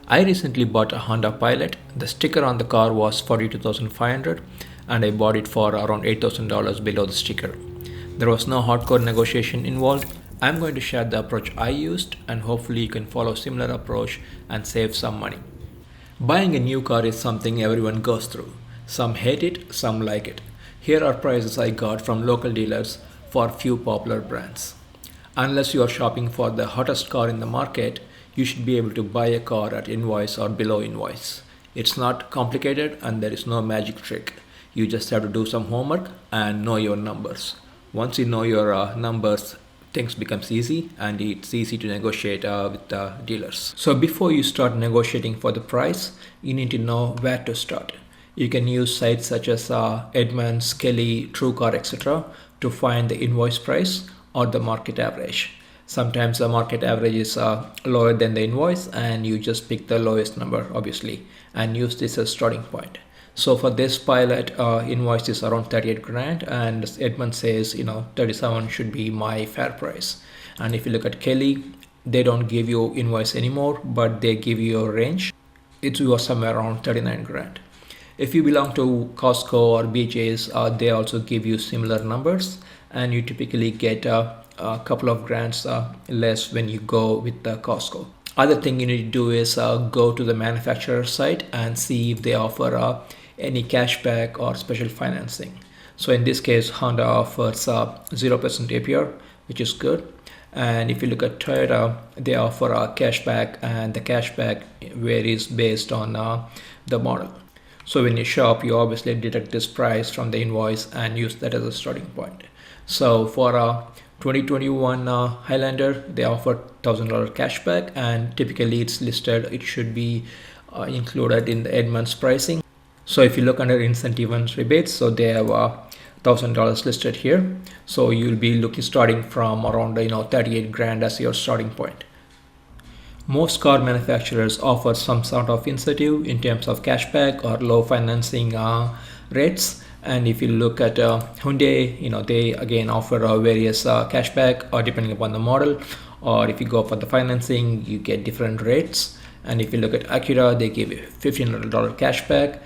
I recently bought a Honda Pilot. The sticker on the car was 42,500 and I bought it for around $8,000 below the sticker. There was no hardcore negotiation involved. I'm going to share the approach I used and hopefully you can follow similar approach and save some money. Buying a new car is something everyone goes through. Some hate it, some like it. Here are prices I got from local dealers for few popular brands. Unless you are shopping for the hottest car in the market, you should be able to buy a car at invoice or below invoice. It's not complicated and there is no magic trick. You just have to do some homework and know your numbers. Once you know your numbers, things becomes easy and it's easy to negotiate with the dealers. So before you start negotiating for the price, you need to know where to start. You can use sites such as Edmunds, Kelly, TrueCar, etc. to find the invoice price or the market average. Sometimes the market average is lower than the invoice and you just pick the lowest number obviously and use this as starting point. So for this Pilot, invoice is around 38 grand and Edmund says 37 should be my fair price. And if you look at Kelly, they don't give you invoice anymore but they give you a range. It was somewhere around 39 grand. If you belong to Costco or BJ's, they also give you similar numbers and you typically get a couple of grands less when you go with the Costco. Other thing you need to do is go to the manufacturer site and see if they offer any cashback or special financing. So in this case, Honda offers 0% APR, which is good. And if you look at Toyota, they offer a cashback and the cashback varies based on the model. So when you shop, you obviously deduct this price from the invoice and use that as a starting point. So for a 2021 Highlander, they offer $1,000 cashback and typically it's listed, it should be included in the Edmunds pricing. So if you look under incentive and rebates, so they have $1,000 listed here. So you'll be looking starting from around 38 grand as your starting point. Most car manufacturers offer some sort of incentive in terms of cashback or low financing rates. And if you look at Hyundai, they again offer various cashback or depending upon the model. Or if you go for the financing, you get different rates. And if you look at Acura, they give you $1,500 cashback.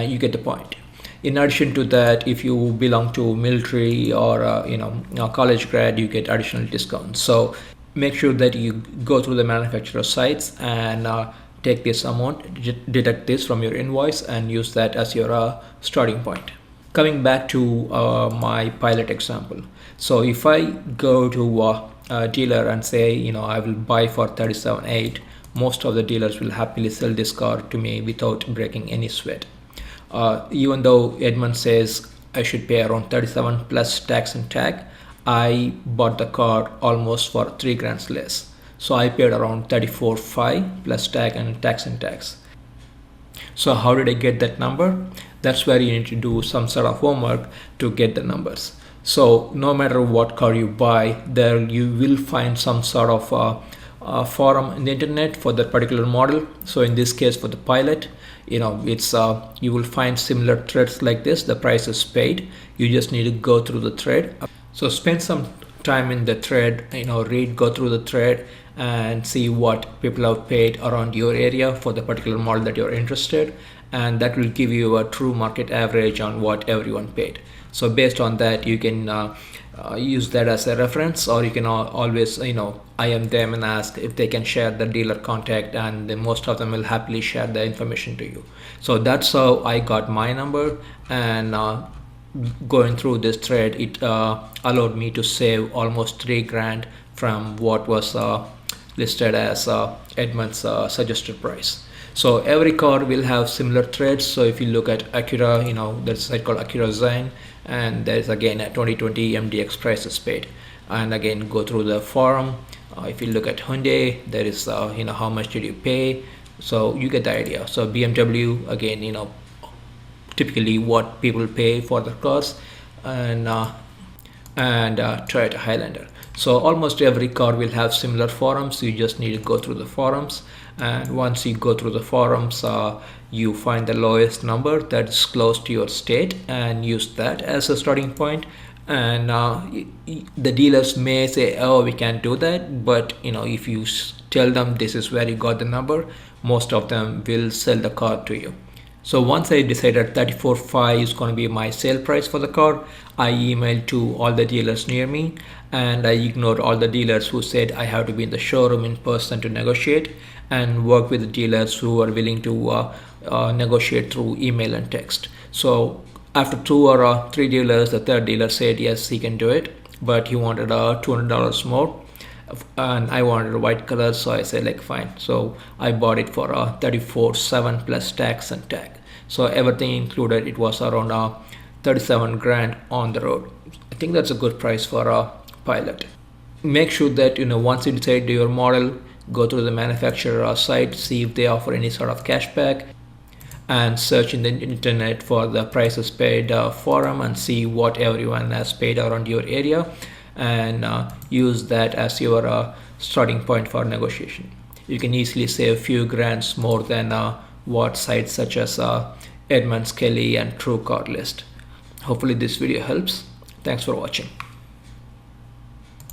You get the point. In addition to that, if you belong to military or a college grad, you get additional discounts. So make sure that you go through the manufacturer sites and take this amount, deduct this from your invoice and use that as your starting point. Coming back to my Pilot example. So if I go to a dealer and say, I will buy for 37.8, most of the dealers will happily sell this car to me without breaking any sweat. Even though Edmund says I should pay around 37 plus tax and tag, I bought the car almost for 3 grand less. So I paid around 34.5 plus tag and tax. So how did I get that number? That's where you need to do some sort of homework to get the numbers. So no matter what car you buy, there you will find some sort of forum in the internet for that particular model. So in this case for the Pilot, it's you will find similar threads like this. The price is paid. You just need to go through the thread. So spend some time in the thread, go through the thread and see what people have paid around your area for the particular model that you're interested, and that will give you a true market average on what everyone paid. So based on that, you can use that as a reference, or you can always IM them and ask if they can share the dealer contact, and most of them will happily share the information to you. So that's how I got my number, and going through this thread, it allowed me to save almost 3 grand from what was listed as Edmund's suggested price. So every car will have similar threads. So if you look at Acura, there's a site called Acura Zine, and there's again a 2020 MDX prices paid. And again, go through the forum. If you look at Hyundai, there is how much did you pay. So you get the idea. So BMW, again, typically what people pay for the cars, and Toyota Highlander. So almost every car will have similar forums. You just need to go through the forums, and once you go through the forums, you find the lowest number that's close to your state and use that as a starting point. And the dealers may say, oh, we can't do that, but if you tell them this is where you got the number, most of them will sell the car to you. So once I decided 34.5 is going to be my sale price for the car, I emailed to all the dealers near me, and I ignored all the dealers who said I have to be in the showroom in person to negotiate, and work with the dealers who are willing to negotiate through email and text. So after 2 or 3 dealers, the third dealer said yes, he can do it, but he wanted $200 more, and I wanted a white color, so I said like fine. So I bought it for 34.7 plus tax and tag. So everything included, it was around 37 grand on the road. I think that's a good price for a Pilot. Make sure that once you decide your model, go through the manufacturer site, see if they offer any sort of cashback, and search in the internet for the prices paid forum and see what everyone has paid around your area, and use that as your starting point for negotiation. You can easily save a few grands more than what sites such as Edmunds, Kelly and TrueCar list. Hopefully this video helps. Thanks for watching.